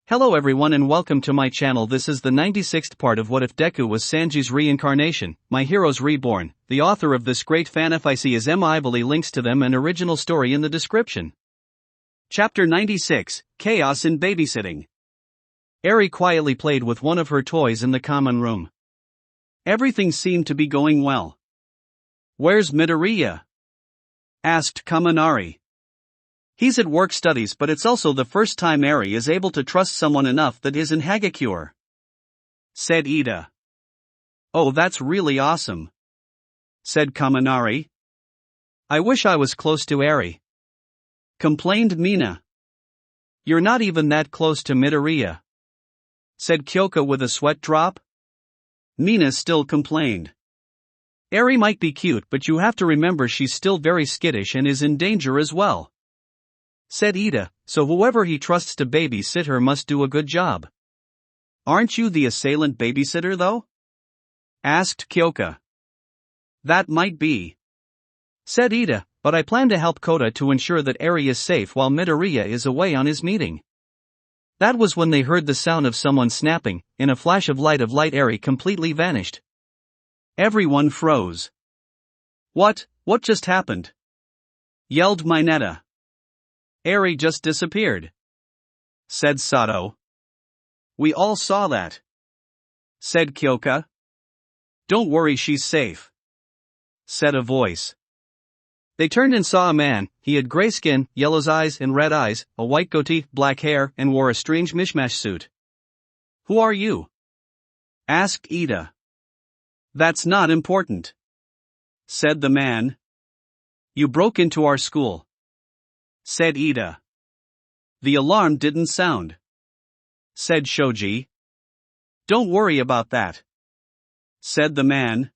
Hello everyone and welcome to my channel. This is the 96th part of What If Deku Was Sanji's Reincarnation, My Heroes Reborn. The author of this great fanfic is Emily. Links to them and original story in the description. Chapter 96, Chaos in Babysitting. Eri quietly played with one of her toys in the common room. Everything seemed to be going well. "Where's Midoriya?" asked Kaminari. "He's at work studies, but it's also the first time Eri is able to trust someone enough that isn't Hagakure," said Ida. "Oh, that's really awesome," said Kaminari. "I wish I was close to Eri," complained Mina. "You're not even that close to Midoriya," said Kyoka with a sweat drop. Mina still complained. "Eri might be cute, but you have to remember she's still very skittish and is in danger as well," said Ida, "so whoever he trusts to babysit her must do a good job." "Aren't you the assailant babysitter though?" asked Kyoka. "That might be," said Ida, "but I plan to help Kota to ensure that Eri is safe while Midoriya is away on his meeting." That was when they heard the sound of someone snapping. In a flash of light, Eri completely vanished. Everyone froze. What just happened?" yelled Mineta. "Eri just disappeared," said Sato. "We all saw that," said Kyoka. "Don't worry, she's safe," said a voice. They turned and saw a man. He had gray skin, yellow eyes and red eyes, a white goatee, black hair, and wore a strange mishmash suit. "Who are you?" asked Ida. "That's not important," said the man. "You broke into our school," said Ida. "The alarm didn't sound," said Shoji. "Don't worry about that," said the man.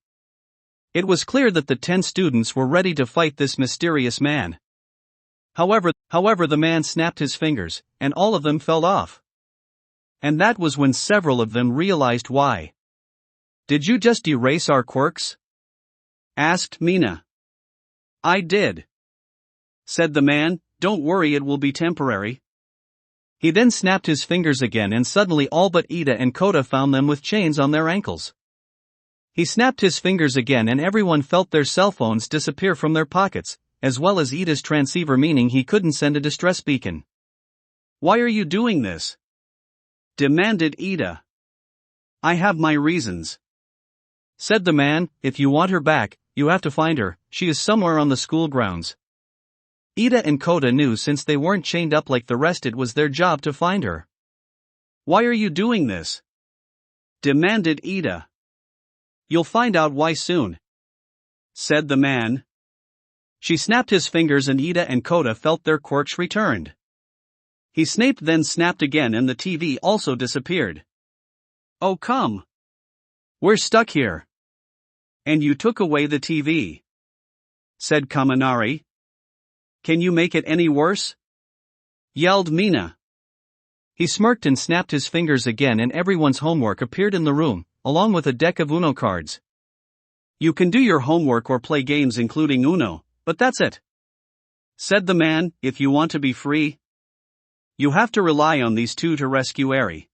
It was clear that the 10 students were ready to fight this mysterious man. However, the man snapped his fingers, and all of them fell off. And that was when several of them realized why. "Did you just erase our quirks?" asked Mina. "I did," said the man. "Don't worry, it will be temporary." He then snapped his fingers again, and suddenly all but Ida and Kota found them with chains on their ankles. He snapped his fingers again and everyone felt their cell phones disappear from their pockets, as well as Ida's transceiver, meaning he couldn't send a distress beacon. "Why are you doing this?" demanded Ida. "I have my reasons," said the man. "If you want her back, you have to find her. She is somewhere on the school grounds." Ida and Kota knew since they weren't chained up like the rest, it was their job to find her. "Why are you doing this?" demanded Ida. "You'll find out why soon," said the man. She snapped his fingers and Ida and Kota felt their quirks returned. He snapped, then snapped again, and the TV also disappeared. "Oh come! We're stuck here." "And you took away the TV," said Kaminari. "Can you make it any worse?" yelled Mina. He smirked and snapped his fingers again, and everyone's homework appeared in the room, along with a deck of Uno cards. "You can do your homework or play games including Uno, but that's it," said the man. "If you want to be free, you have to rely on these two to rescue Eri."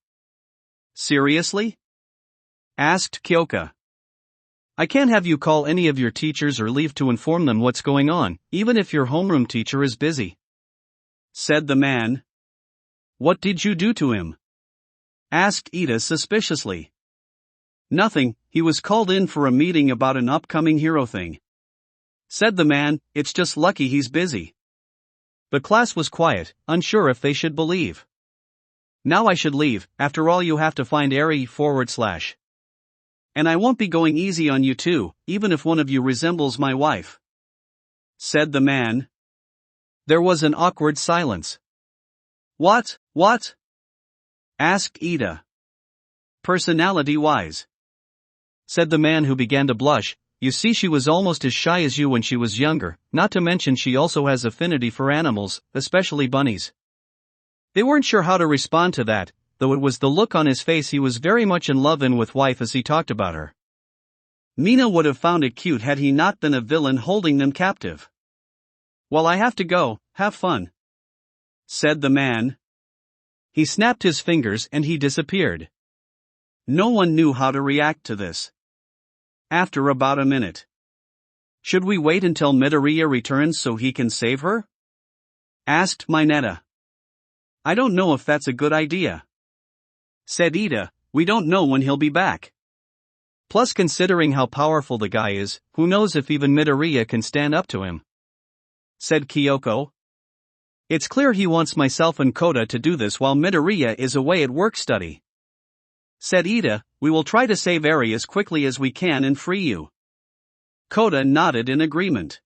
"Seriously?" asked Kyoka. "I can't have you call any of your teachers or leave to inform them what's going on, even if your homeroom teacher is busy," said the man. "What did you do to him?" asked Ida suspiciously. "Nothing, he was called in for a meeting about an upcoming hero thing," said the man. "It's just lucky he's busy." The class was quiet, unsure if they should believe. "Now I should leave. After all, you have to find Eri /. And I won't be going easy on you too, even if one of you resembles my wife," said the man. There was an awkward silence. What? asked Ida. "Personality-wise," said the man, who began to blush. "You see, she was almost as shy as you when she was younger, not to mention she also has affinity for animals, especially bunnies." They weren't sure how to respond to that, though it was the look on his face. He was very much in love and with wife as he talked about her. Mina would have found it cute had he not been a villain holding them captive. "Well, I have to go. Have fun," said the man. He snapped his fingers and he disappeared. No one knew how to react to this. After about a minute. Should we wait until Midoriya returns so he can save her? Asked Mineta. I don't know if that's a good idea. Said Ida, we don't know when he'll be back. Plus considering how powerful the guy is, who knows if even Midoriya can stand up to him. Said Kyoko. It's clear he wants myself and Kota to do this while Midoriya is away at work study. Said Ida, we will try to save Eri as quickly as we can and free you. Kota nodded in agreement.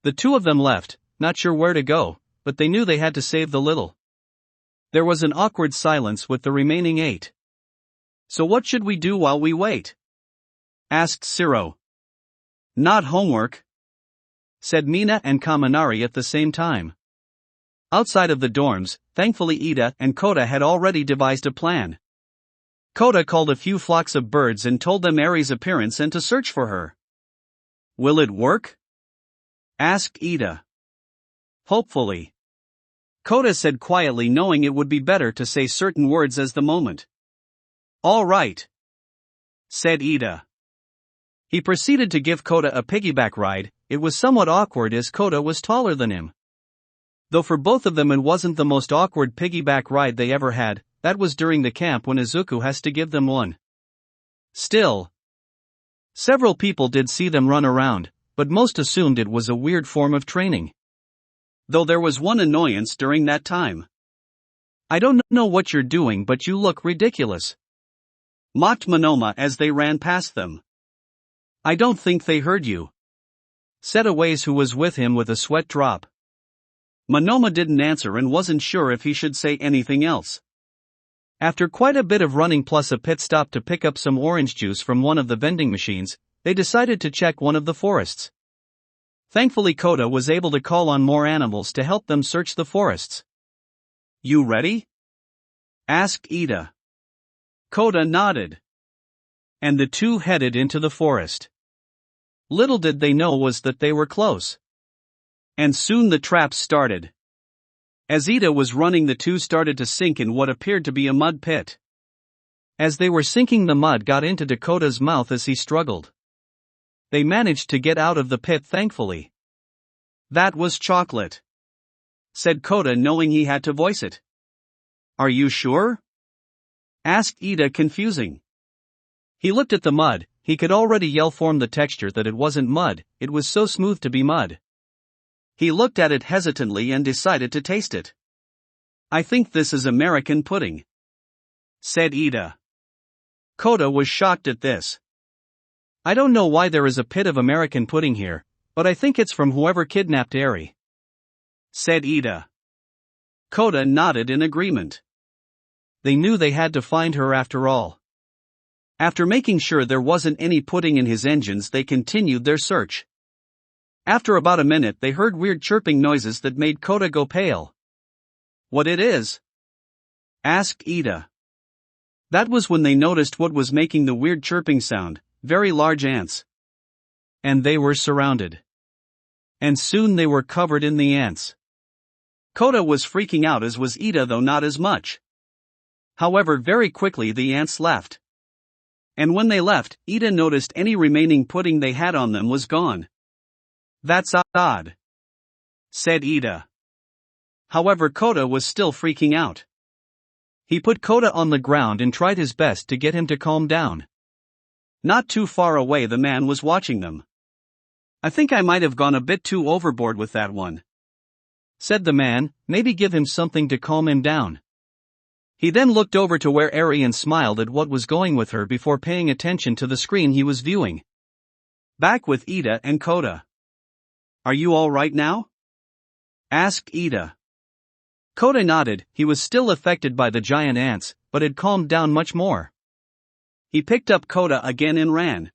The two of them left, not sure where to go, but they knew they had to save the little. There was an awkward silence with the remaining 8. So what should we do while we wait? Asked Siro. Not homework. Said Mina and Kaminari at the same time. Outside of the dorms, thankfully Ida and Kota had already devised a plan. Kota called a few flocks of birds and told them Eri's appearance and to search for her. Will it work? Asked Ida. Hopefully. Kota said quietly, knowing it would be better to say certain words as the moment. All right. Said Ida. He proceeded to give Kota a piggyback ride. It was somewhat awkward as Kota was taller than him. Though for both of them it wasn't the most awkward piggyback ride they ever had, that was during the camp when Izuku has to give them one. Still. Several people did see them run around, but most assumed it was a weird form of training. Though there was one annoyance during that time. I don't know what you're doing, but you look ridiculous. Mocked Monoma as they ran past them. I don't think they heard you. Said Awase, who was with him, with a sweat drop. Monoma didn't answer and wasn't sure if he should say anything else. After quite a bit of running plus a pit stop to pick up some orange juice from one of the vending machines, they decided to check one of the forests. Thankfully Kota was able to call on more animals to help them search the forests. You ready? Asked Ida. Kota nodded. And the two headed into the forest. Little did they know was that they were close. And soon the traps started. As Ida was running, the two started to sink in what appeared to be a mud pit. As they were sinking, the mud got into Dakota's mouth as he struggled. They managed to get out of the pit, thankfully. That was chocolate. Said Kota, knowing he had to voice it. Are you sure? Asked Ida, confusing. He looked at the mud. He could already yell from the texture that it wasn't mud, it was so smooth to be mud. He looked at it hesitantly and decided to taste it. I think this is American pudding. Said Ida. Kota was shocked at this. I don't know why there is a pit of American pudding here, but I think it's from whoever kidnapped Eri. Said Ida. Kota nodded in agreement. They knew they had to find her after all. After making sure there wasn't any pudding in his engines, they continued their search. After about a minute, they heard weird chirping noises that made Kota go pale. What it is? Asked Ida. That was when they noticed what was making the weird chirping sound, very large ants. And they were surrounded. And soon they were covered in the ants. Kota was freaking out, as was Ida, though not as much. However, very quickly the ants left. And when they left, Ida noticed any remaining pudding they had on them was gone. That's odd. Said Ida. However, Kota was still freaking out. He put Kota on the ground and tried his best to get him to calm down. Not too far away, the man was watching them. I think I might have gone a bit too overboard with that one. Said the man, maybe give him something to calm him down. He then looked over to where Eri and smiled at what was going with her before paying attention to the screen he was viewing. Back with Ida and Kota. Are you all right now? Asked Ida. Kota nodded. He was still affected by the giant ants, but had calmed down much more. He picked up Kota again and ran.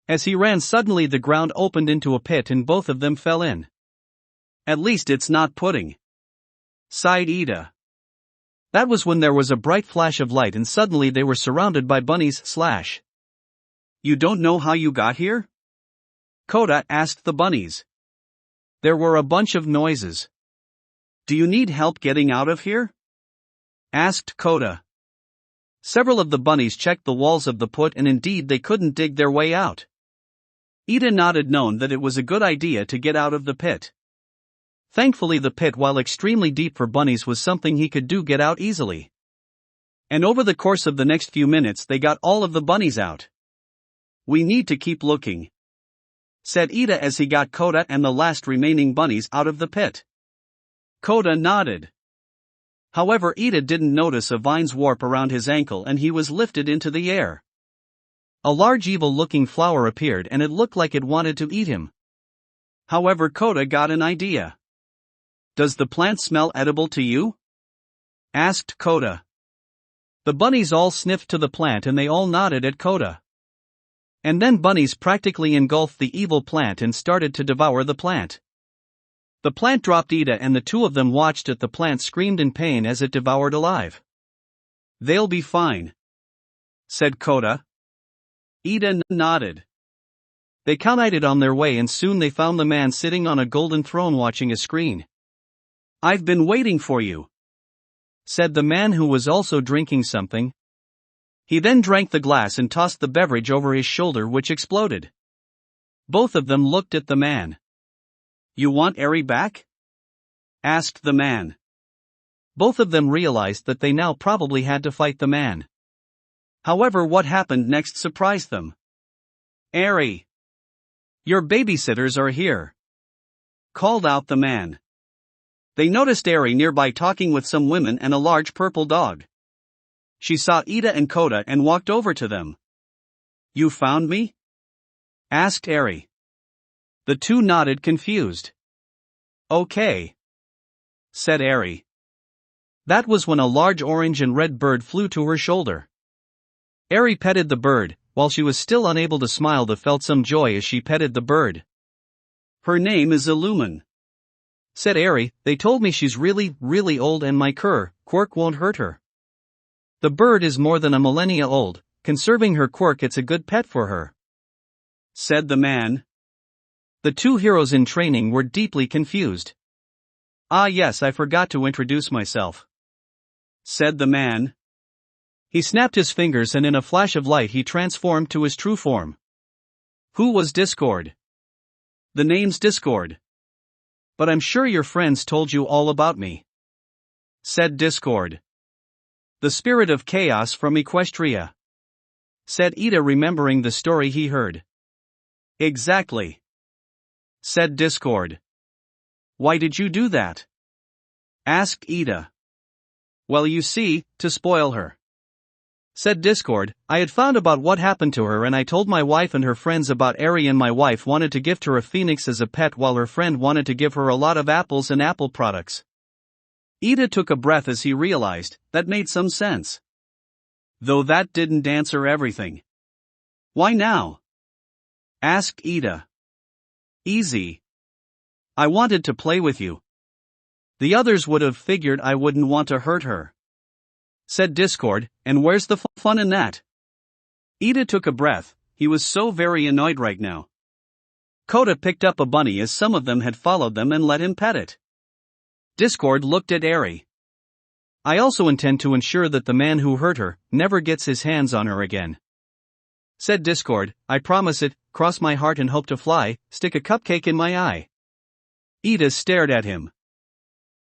As he ran, suddenly the ground opened into a pit and both of them fell in. At least it's not pudding. Sighed Ida. That was when there was a bright flash of light and suddenly they were surrounded by bunnies. You don't know how you got here? Kota asked the bunnies. There were a bunch of noises. Do you need help getting out of here? asked Koda. Several of the bunnies checked the walls of the pit and indeed they couldn't dig their way out. Ida nodded, knowing that it was a good idea to get out of the pit. Thankfully the pit, while extremely deep for bunnies, was something he could get out easily. And over the course of the next few minutes they got all of the bunnies out. "We need to keep looking," said Ida as he got Koda and the last remaining bunnies out of the pit. Koda nodded. However, Ida didn't notice a vine's warp around his ankle and he was lifted into the air. A large evil-looking flower appeared and it looked like it wanted to eat him. However, Koda got an idea. "Does the plant smell edible to you?" asked Koda. The bunnies all sniffed to the plant and they all nodded at Koda. And then bunnies practically engulfed the evil plant and started to devour the plant. The plant dropped Ida and the two of them watched it. The plant screamed in pain as it devoured alive. "They'll be fine," said Koda. Ida nodded. They counted on their way and soon they found the man sitting on a golden throne watching a screen. "I've been waiting for you," said the man, who was also drinking something. He then drank the glass and tossed the beverage over his shoulder, which exploded. Both of them looked at the man. "You want Eri back?" asked the man. Both of them realized that they now probably had to fight the man. However, what happened next surprised them. "Eri, your babysitters are here," called out the man. They noticed Eri nearby talking with some women and a large purple dog. She saw Ida and Koda and walked over to them. "You found me?" asked Eri. The two nodded, confused. "Okay," said Eri. That was when a large orange and red bird flew to her shoulder. Eri petted the bird. While she was still unable to smile, they felt some joy as she petted the bird. "Her name is Illumin," said Eri. "They told me she's really old and my quirk won't hurt her. The bird is more than a millennia old. Conserving her quirk, it's a good pet for her," said the man. The two heroes in training were deeply confused. "Ah yes, I forgot to introduce myself," said the man. He snapped his fingers and in a flash of light he transformed to his true form. "Who was Discord?" "The name's Discord. But I'm sure your friends told you all about me," said Discord. "The spirit of chaos from Equestria," said Ida, remembering the story he heard. "Exactly," said Discord. "Why did you do that?" asked Ida. "Well, you see, to spoil her," said Discord. "I had found about what happened to her and I told my wife and her friends about Eri, and my wife wanted to gift her a phoenix as a pet while her friend wanted to give her a lot of apples and apple products." Ida took a breath as he realized that made some sense. Though that didn't answer everything. "Why now?" asked Ida. "Easy. I wanted to play with you. The others would have figured I wouldn't want to hurt her," said Discord. "And where's the fun in that?" Ida took a breath. He was so very annoyed right now. Koda picked up a bunny as some of them had followed them and let him pet it. Discord looked at Eri. "I also intend to ensure that the man who hurt her never gets his hands on her again," said Discord. "I promise it, cross my heart and hope to fly, stick a cupcake in my eye." Ida stared at him.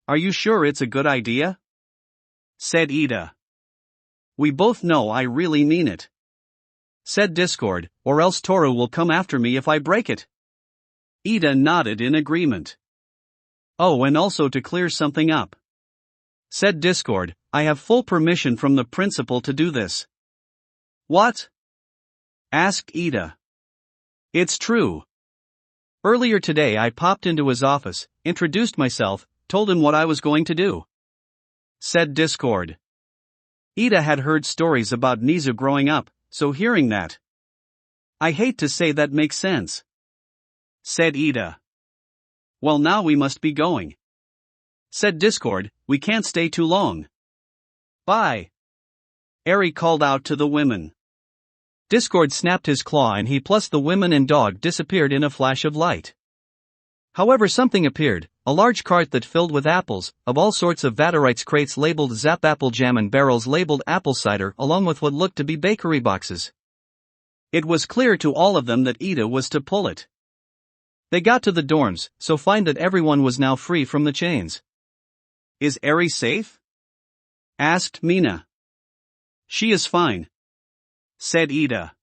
"Are you sure it's a good idea?" said Ida. "We both know I really mean it," said Discord, "or else Toru will come after me if I break it." Ida nodded in agreement. "Oh, and also to clear something up," said Discord, "I have full permission from the principal to do this." "What?" asked Ida. "It's true. Earlier today I popped into his office, introduced myself, told him what I was going to do," said Discord. Ida had heard stories about Nizu growing up, so hearing that, "I hate to say that makes sense," said Ida. "Well, now we must be going," said Discord. "We can't stay too long. Bye." Eri called out to the women. Discord snapped his claw and he plus the women and dog disappeared in a flash of light. However, something appeared. a large cart that filled with apples, of all sorts of Vaterites, crates labeled Zap apple jam and barrels labeled apple cider, along with what looked to be bakery boxes. It was clear to all of them that Ida was to pull it. They got to the dorms, so find that everyone was now free from the chains. "Is Eri safe?" asked Mina. "She is fine," said Ida.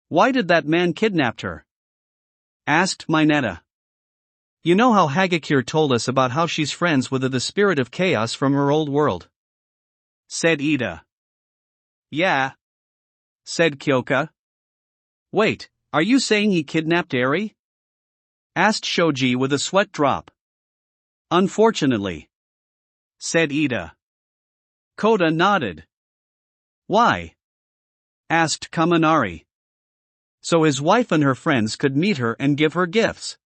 "Why did that man kidnap her?" asked Mineta. "You know how Hagakure told us about how she's friends with the spirit of chaos from her old world," said Ida. "Yeah," said Kyoka. "Wait, are you saying he kidnapped Eri?" asked Shoji with a sweat drop. "Unfortunately," said Ida. Koda nodded. "Why?" asked Kaminari. "So his wife and her friends could meet her and give her gifts,"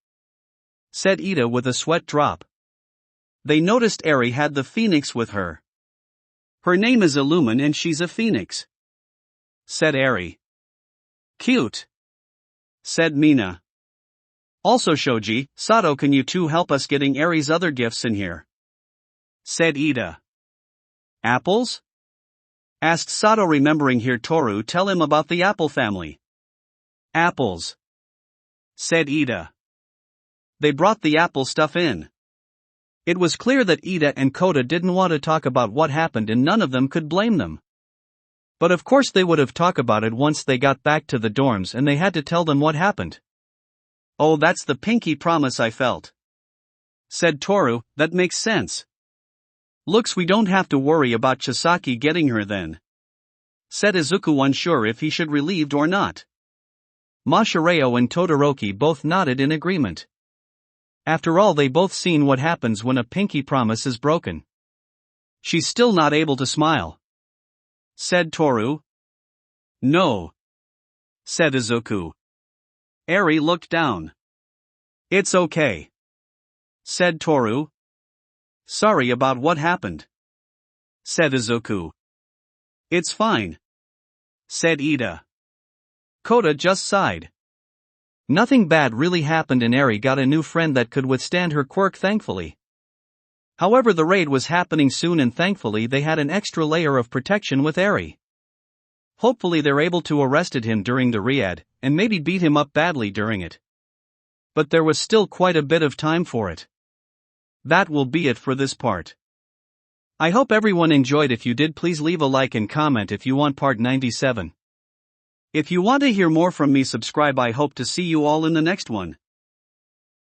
said Ida with a sweat drop. "They noticed Eri had the phoenix with her. Her name is Illumin and she's a phoenix," said Eri. "Cute," said Mina. "Also Shoji, Sato, can you two help us getting Eri's other gifts in here?" said Ida. "Apples?" asked Sato, remembering hear Toru tell him about the apple family. "Apples," said Ida. They brought the apple stuff in. It was clear that Ida and Koda didn't want to talk about what happened, and none of them could blame them. But of course they would have talked about it once they got back to the dorms and they had to tell them what happened. "Oh, that's the pinky promise I felt," said Toru. "That makes sense. Looks we don't have to worry about Chisaki getting her then," said Izuku, unsure if he should relieved or not. Mashireo and Todoroki both nodded in agreement. After all, they both seen what happens when a pinky promise is broken. "She's still not able to smile," said Toru. "No," said Izuku. Eri looked down. "It's okay," said Toru. "Sorry about what happened," said Izuku. "It's fine," said Ida. Koda just sighed. Nothing bad really happened and Eri got a new friend that could withstand her quirk, thankfully. However, the raid was happening soon and thankfully they had an extra layer of protection with Eri. Hopefully they're able to arrested him during the raid, and maybe beat him up badly during it. But there was still quite a bit of time for it. That will be it for this part. I hope everyone enjoyed. If you did, please leave a like and comment if you want part 97. If you want to hear more from me, subscribe. I hope to see you all in the next one.